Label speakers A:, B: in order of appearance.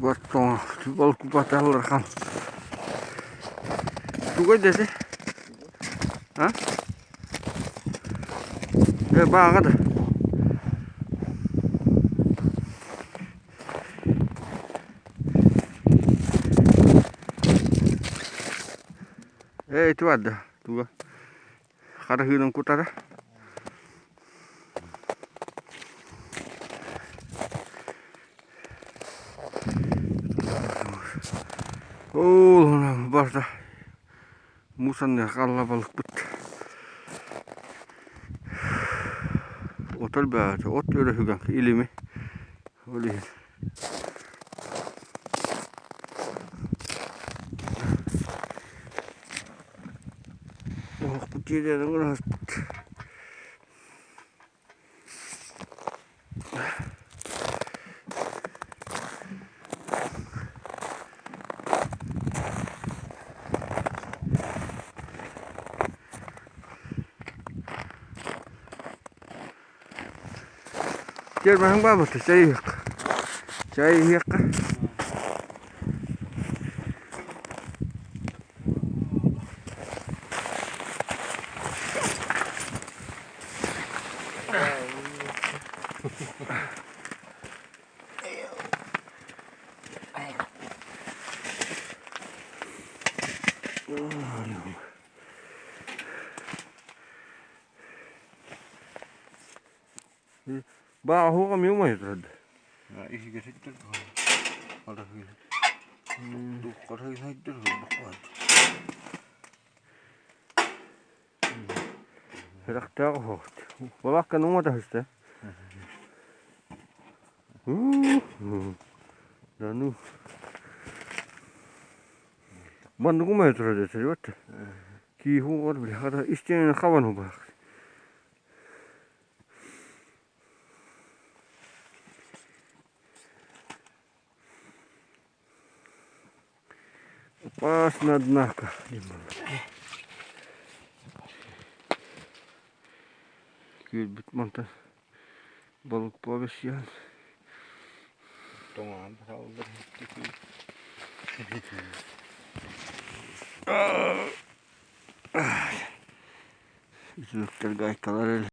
A: Battong, balık bu batarlar kan. Tu koy dedi. Ha? Bak hadi. Itu ada. Tuh. Kada hidung kutara. Oh, basta. Musan ya kalabalık bitti. Otel päätä, otti yhden hyvän ilmi. Oli. Oh, bu tiedän on tiedän vähän vahvasti, se ei hiekka. Se ei hiekka. Baa huoka miuma hitrad.
B: Ja, isikä sitten alta hyvin. Tukkar hyvin sitten hyvin bakwaat.
A: Herähtää kohti. Valakka numata sitä. Nu. Bandu kuma hitrad se jotta. Ki huoka bili hada isteen kavan hubak. Pas nad nahka. Kyllä monta balıkpavesi yan.
B: Tomaan sauva sitten.
A: Üzülükler gaykalar öyle.